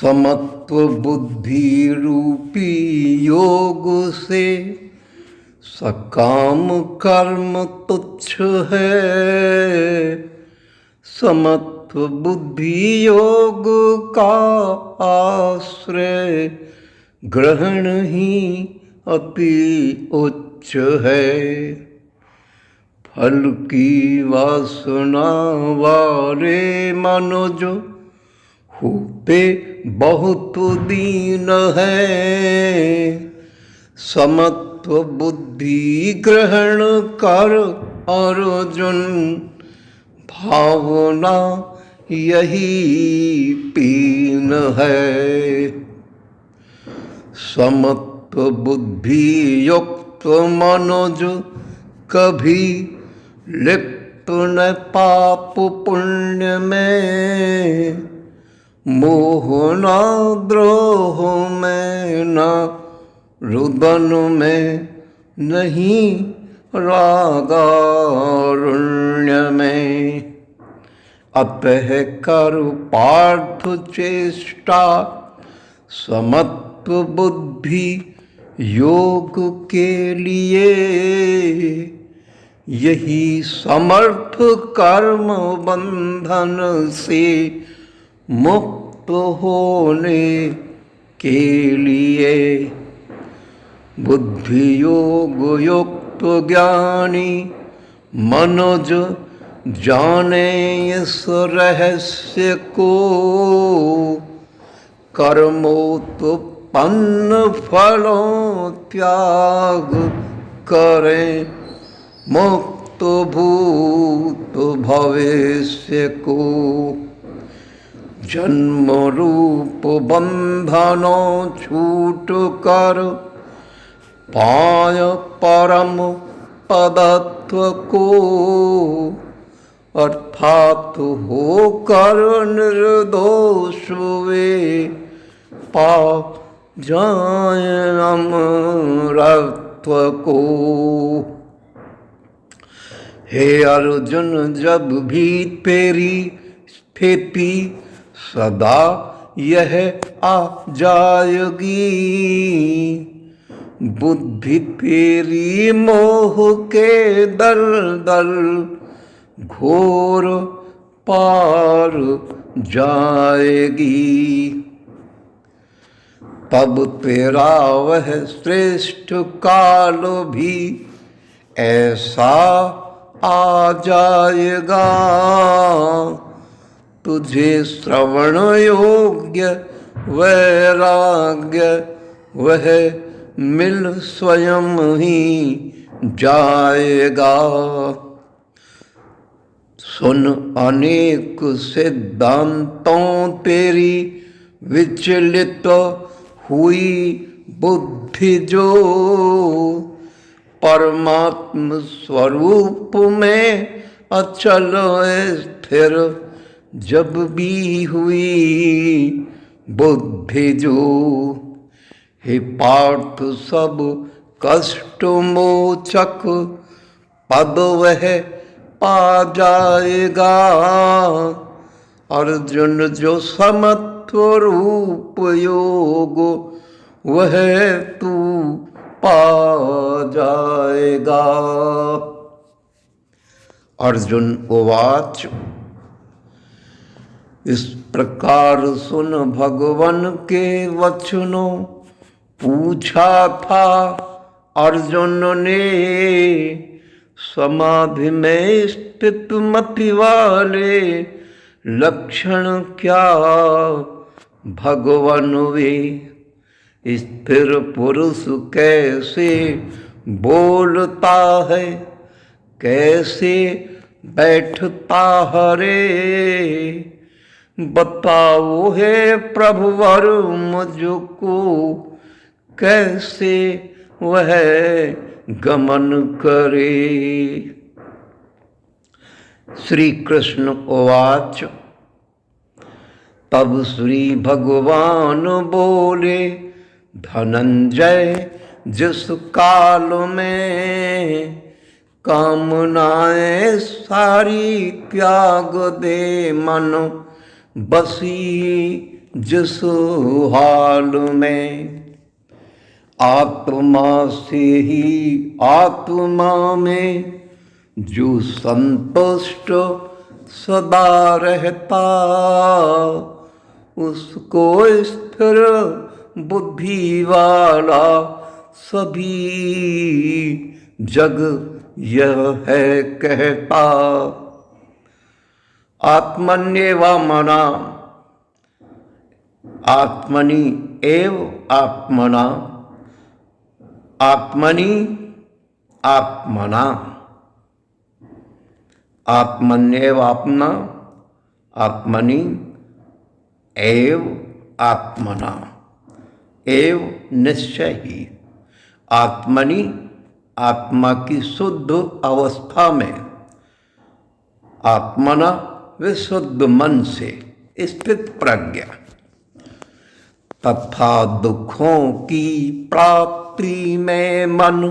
समत्व बुद्धि रूपी योग से सकाम कर्म तुच्छ है। समत्व बुद्धि योग का आश्रय ग्रहण ही अति उच्च है। फल की वासना वाले मनुज होते बहुत दीन है। समत्व बुद्धि ग्रहण कर अर्जुन, भावना यही पीन है। समत्व बुद्धि युक्त मनुज कभी लिप्त न पाप पुण्य में। मोह न द्रोह में न रुदन में, नहीं रागारुण्य में। अतः कर पार्थ चेष्टा समत्व बुद्धि योग के लिए। यही समर्थ कर्म बंधन से मुक्त होने के लिए। बुद्धि योग युक्त ज्ञानी मनुज जाने इस रहस्य को। कर्मोत्पन्न फलों त्याग करें, मुक्त भूत भविष्य को। जन्म रूप बंधनों छूट कर पाय परम पदत्व को। अर्थात होकर निर्दोष वे पा जाए अमरत्व को। हे अर्जुन, जब भी तेरी स्थिति सदा यह आ जाएगी, बुद्धि तेरी मोह के दल दल घोर पार जाएगी। तब तेरा वह श्रेष्ठ काल भी ऐसा आ जाएगा, तुझे श्रवण योग्य वैराग्य वह मिल स्वयं ही जाएगा। सुन अनेक सिद्धांतों तेरी विचलित हुई बुद्धि जो। परमात्म स्वरूप में अचल स्थिर जब भी हुई बुद्धि जो। हे पार्थ, सब कष्ट मोचक पद वह पा जाएगा। अर्जुन, जो समत्व रूप योग वह तू पा जाएगा। अर्जुन उवाच, इस प्रकार सुन भगवान के वचनों पूछा था अर्जुन ने। समाधि में स्थित मति वाले लक्षण क्या भगवान वे। स्थिर पुरुष कैसे बोलता है, कैसे बैठता हरे। बताओ हे प्रभुवर मुझको, कैसे वह गमन करे। श्री कृष्ण उवाच, तब श्री भगवान बोले, धनंजय, जिस काल में कामनाएं सारी त्याग दे मन, बसी जिस हाल में, आत्मा से ही आत्मा में जो संतुष्ट सदा रहता, उसको स्थिर बुद्धि वाला सभी जग यह है कहता। आत्मन्येवात्मना, आत्मनि एव आत्मना, आत्मनि आत्मना, आत्मन्येवात्मना, आत्मनि एव आत्मना, एव निश्चय ही, आत्मनि आत्मा की शुद्ध अवस्था में, आत्मना विशुद्ध मन से स्थित प्रज्ञा, तथा दुखों की प्राप्ति में मन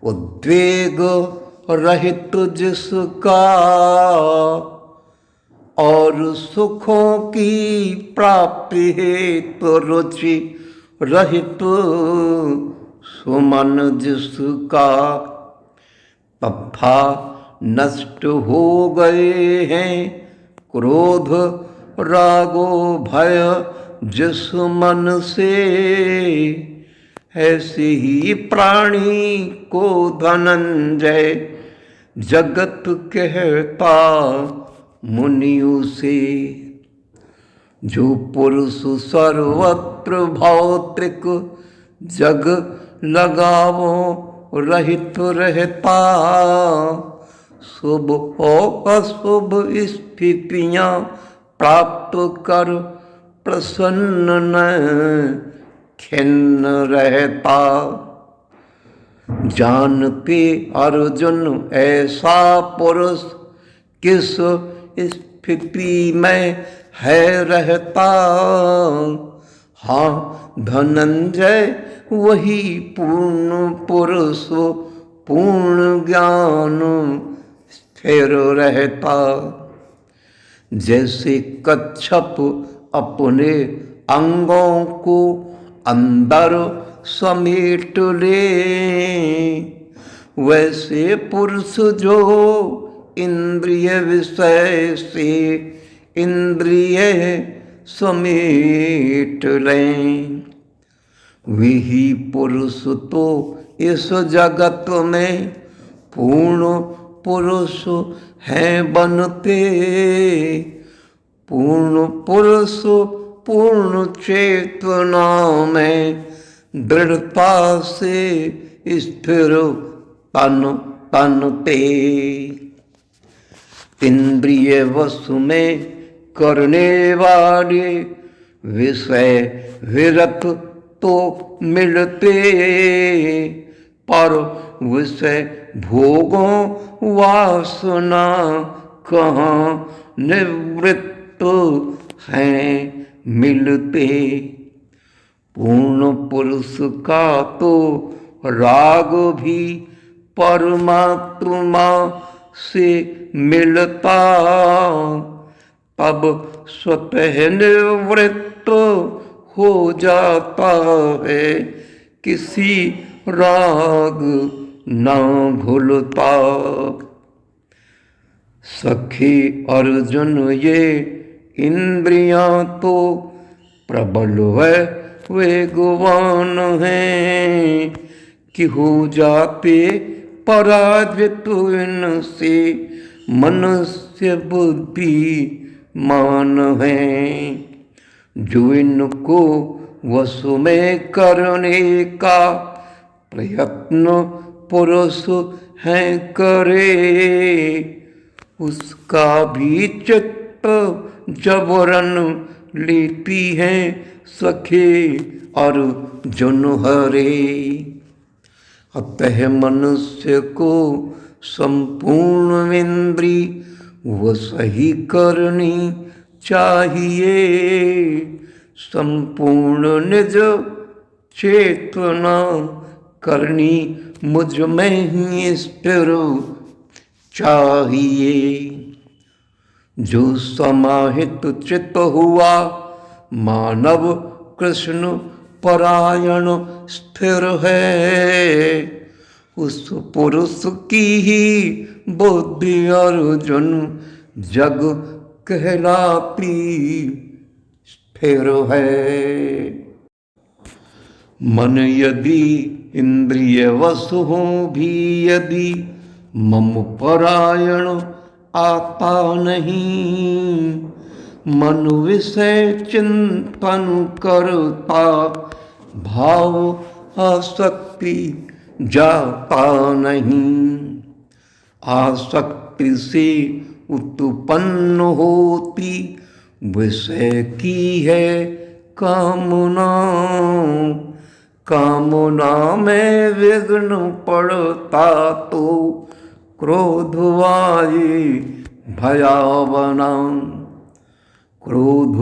उद्वेग रहित जिसका, और सुखों की प्राप्ति हेतु रुचि रहित सुमन जिसका, तथा नष्ट हो गए हैं क्रोध रागो भय जिस मन से, ऐसे ही प्राणी को धनंजय जगत कहता मुनियों से। जो पुरुष सर्वत्र भौतिक जग लगावो रहित रहता, शुभ और अशुभ स्थितियां प्राप्त कर प्रसन्न न खिन्न रहता। जानते अर्जुन ऐसा पुरुष किस स्थिति में है रहता, हाँ धनंजय वही पूर्ण पुरुष पूर्ण ज्ञान स्थिर रहता। जैसे कच्छप अपने अंगों को अंदर समेट ले, वैसे पुरुष जो इंद्रिय विषय से इंद्रिय समेट लें, वही पुरुष तो इस जगत में पूर्ण पुरुष हैं बनते। पूर्ण पुरुष पूर्ण चेतना में दृढ़ता से स्थिर तनते। इंद्रिय वस्तु में करने वाले विषय विरत तो मिलते, पर विषय भोगों वासना कहाँ निवृत्त हैं मिलते। पूर्ण पुरुष का तो राग भी परमात्मा से मिलता, तब स्वतः निवृत्त हो जाता है, किसी राग न भूलता। सखी अर्जुन ये इंद्रियां तो प्रबल वेगवान हैं, कि हो जाते पराजित इनसे मनुष्य बुद्धि मान है। जो इनको वश में करने का प्रयत्न पुरुष है करे, उसका भी चित्त जबरन लेती है सखे अर्जुन हरे। अतः मनुष्य को संपूर्ण इंद्री वो सही करनी चाहिए। संपूर्ण निज चेतना करनी मुझ में ही स्थिर चाहिए। जो समाहित चित्त हुआ मानव कृष्ण परायण स्थिर है, उस पुरुष की ही बुद्धि अर्जुन जग कहलाती स्थिर है। मन यदि इंद्रिय वसु हो भी यदि मम परायण आता नहीं, मन विषय चिंतन करता भाव आसक्ति जाता नहीं। आसक्ति से उत्पन्न होती विषय की है कामना, कामना में विघ्न पड़ता तो क्रोध आए भयावना। क्रोध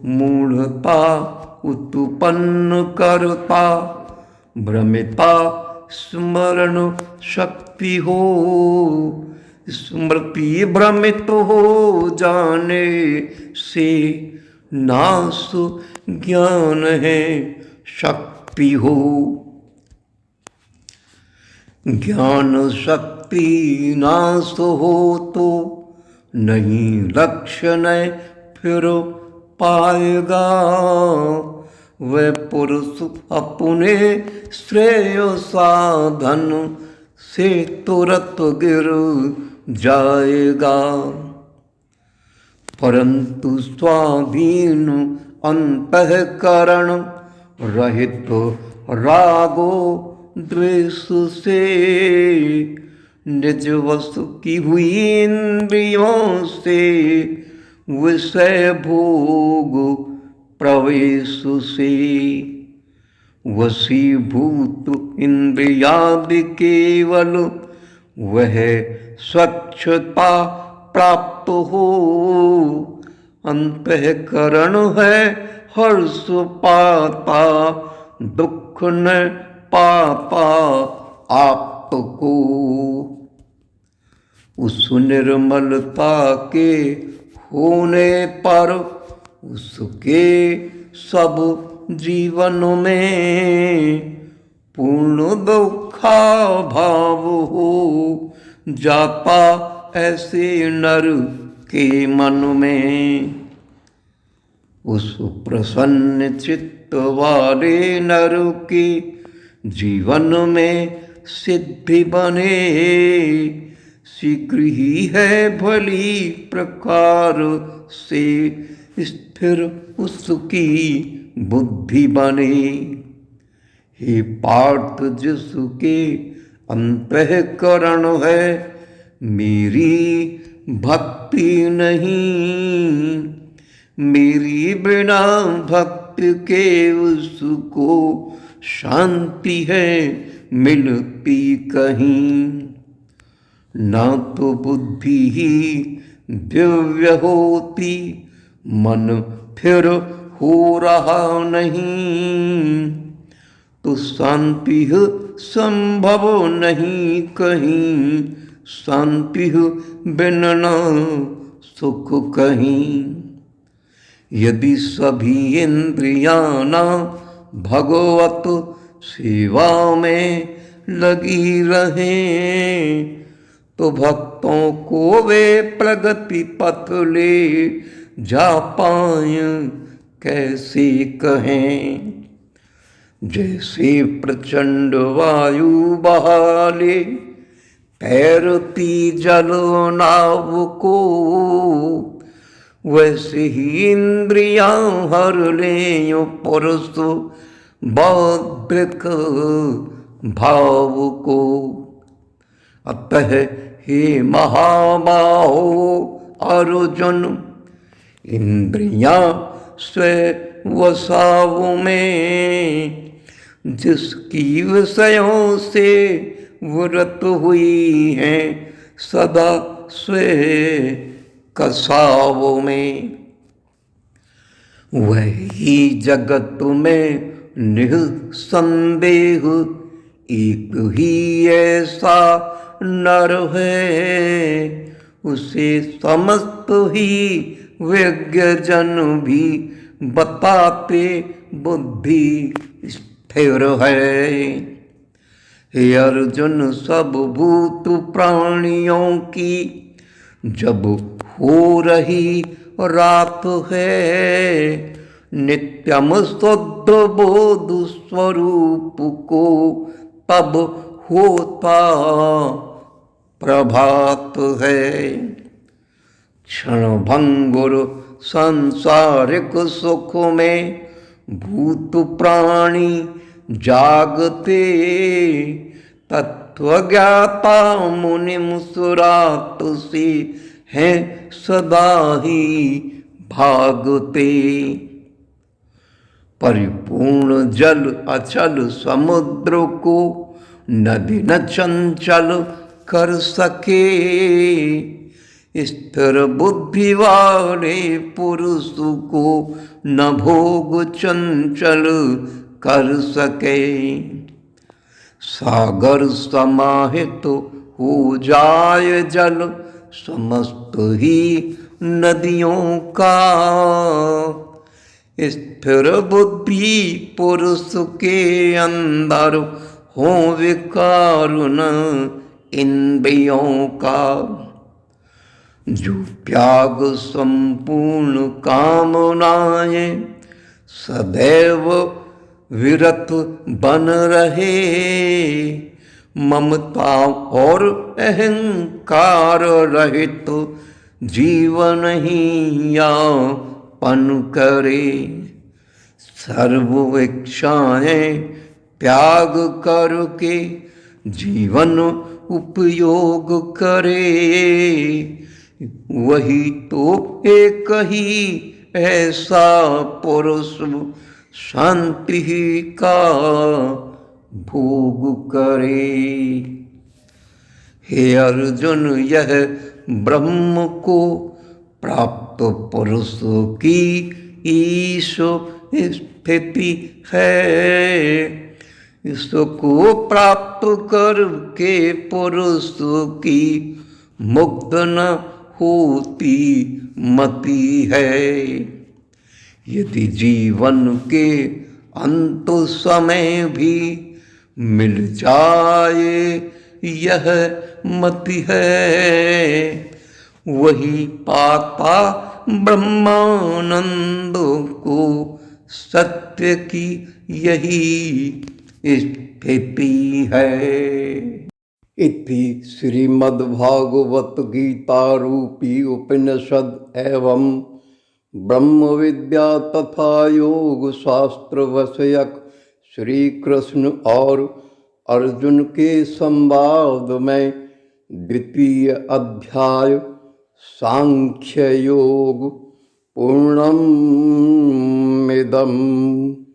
मूढ़ता उत्पन्न करता, भ्रमिता स्मरण शक्ति हो, स्मृति भ्रमित हो जाने से नाश ज्ञान है शक्ति हो। ज्ञान शक्ति नाश हो तो नहीं लक्ष्य न फिर पाएगा, वह पुरुष अपने श्रेय साधन से तुरंत गिर जाएगा। परंतु स्वाधीन अंतःकरण रहित रागो द्वेष से, निज वस्तु की हुई इंद्रियों से विषय भोग प्रवेश से, वशीभूत इंद्रियादि केवल वह स्वच्छता प्राप्त हो। अंतःकरण है हर्ष पाता, दुख न पाता आपको। उस निर्मलता के होने पर उसके सब जीवन में पूर्ण दुखा भाव हो जाता ऐसे नर के मन में। उस प्रसन्न चित्त वाले नर के जीवन में सिद्धि बने, शीघ्र ही है भली प्रकार से स्थिर उसकी बुद्धि बने। हे पार्थ जिसके अंतःकरण है मेरी भक्ति नहीं, मेरी बिना भक्ति के उसको शांति है मिलती कहीं। ना तो बुद्धि ही दिव्य होती, मन फिर हो रहा नहीं, तो शांति संभव नहीं कहीं, शांति बिन न सुख कहीं। यदि सभी इंद्रियां ना भगवत सेवा में लगी रहें, तो भक्तों को वे प्रगति पथ ले जा पाएं कैसे कहें। जैसे प्रचंड वायु बहाले तैरती जल नाव को, वैसे ही इंद्रियां हर ले पुरुष बौद्धिक भाव को। अतः हे महाबाहो अर्जुन, इंद्रियां स्व वसाव में जिसकी विषयों से वृत हुई हैं सदा स्व कसाव में, वही जगत में निःसंदेह एक ही ऐसा नर है, उसे समस्त ही विज्ञ जन भी बताते बुद्धि स्थिर है। हे अर्जुन, सब भूत प्राणियों की जब हो रही रात है, नित्यम शुद्ध बोध स्वरूप को तब होता प्रभात है। क्षण भंगुर सांसारिक सुख में भूत प्राणी जागते, तत्व ज्ञाता मुनि मुस्कुरात से हैं सदा ही भागते। परिपूर्ण जल अचल समुद्र को नदी न चंचल कर सके, स्थिर बुद्धि वाले पुरुष को न भोग चंचल कर सके। सागर समाहित हो जाए जल समस्त ही नदियों का, स्थिर बुद्धि पुरुष के अंदर हो विकार न इंद्रियों का। जो त्याग संपूर्ण कामनाएं सदैव विरत बन रहे, ममता और अहंकार रहित जीवन ही यापन करे। सर्व इच्छाएं त्याग करके जीवन उपयोग करे, वही तो एक ही ऐसा पुरुष शांति का भोग करे। हे अर्जुन, यह ब्रह्म को प्राप्त पुरुष की ईश स्थिति है। इसको प्राप्त करके पुरुष की मुक्त न होती मति है। यदि जीवन के अंत समय भी मिल जाए यह मति है, वही पाता ब्रह्मानंद को, सत्य की यही स्थिति है। इति श्रीमद्भागवत गीता रूपी उपनिषद एवं ब्रह्म विद्या तथा योग शास्त्र विषयक श्री कृष्ण और अर्जुन के संवाद में द्वितीय अध्याय सांख्य योग पूर्णम् इदम्।